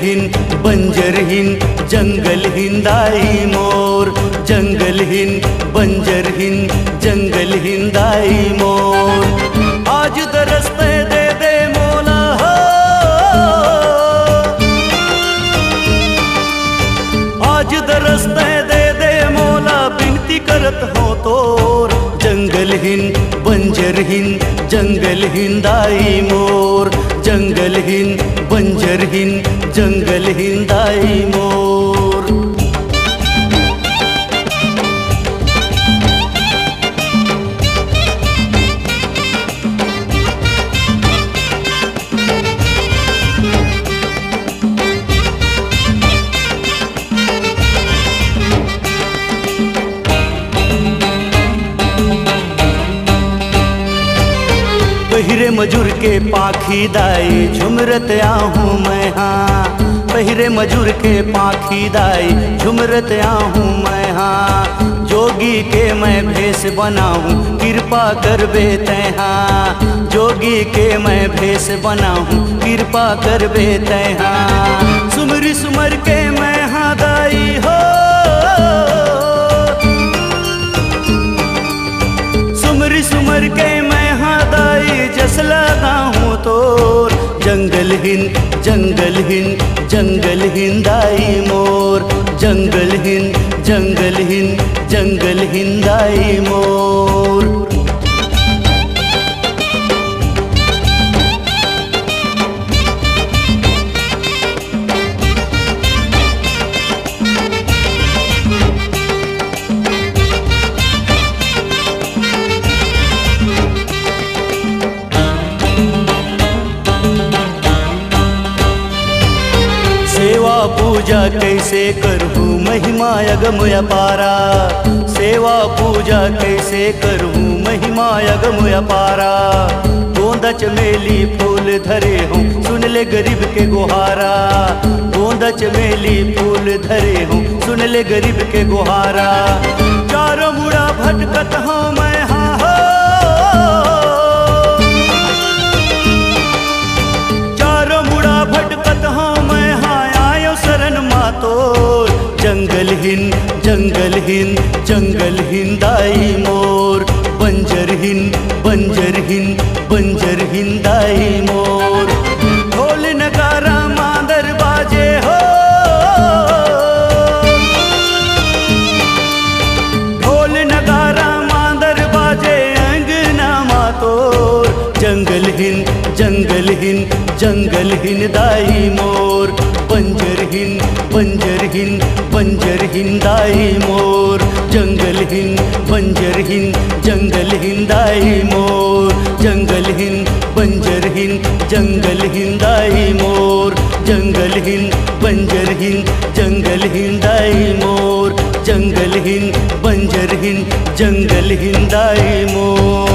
हिंद बंजर हिंद जंगल हिंदाई मोर, जंगल हिंद बंजर हिंद जंगल हिंदाई मोर। आज दरस्ते दे दे मौला हो, आज दरस्ते दे दे मौला बिनती करत हो तोर। जंगल हिंद बंजर हिंद जंगल हिंदाई मोर, जंगल हिंद बंजर हिंद जंगल हिंदाई मोर। पहिरे मजूर के पाखी दाई झुमरत आहूँ मैं हाँ, पहिरे मजूर के पाखी दाई झुमरत आहूँ मैं हाँ। जोगी के मैं भेष बनाऊँ कृपा कर बेते हाँ, जोगी के मैं भेष बनाऊँ कृपा कर बेते हाँ। सुमरी सुमर के मैं हाँ दाई हो, सुमरी सुमर के मैं हाँ दाई जस लगाऊँ तोर। जंगल हिंद जंगल हिंद जंगल हिंदाई मोर, जंगल हिंद जंगल हिंद जंगल हिंदाई मोर। सेवा पूजा कैसे करहूँ महिमा अगम अपारा, सेवा पूजा कैसे करहूँ महिमा अगम अपारा। गोंदा चमेली फूल धरे हूँ सुन ले गरीब के गुहारा, गोंदा चमेली फूल धरे हूँ सुन ले गरीब के गुहारा। चारों मुड़ा भटकत हूँ मैं हाँ हो, चारों मुड़ा भटकत हूँ मैं हाँ शरण मातोर। जंगल हिंद जंगल हिंद जंगल हिंदाई मोर, बंजर हिंद बंजर हिंद बंजर हिंदाई मोर। ढोल नगारा मांदर बाजे हो, ढोल नगारा मांदर बाजे अंगना मातोर। जंगल हिंद जंगल हिंद जंगल हिंदाई मोर, बंजर हिंद बंजर हिंद बंजर हिंदाई मोर। जंगल हिंद बंजर हिंद जंगल हिंदाई मोर, जंगल हिंद बंजर हिंद जंगल हिंदाई मोर। जंगल हिंद बंजर हिंद जंगल हिंदाई मोर, जंगल हिंद बंजर हिंद जंगल हिंदाई मोर।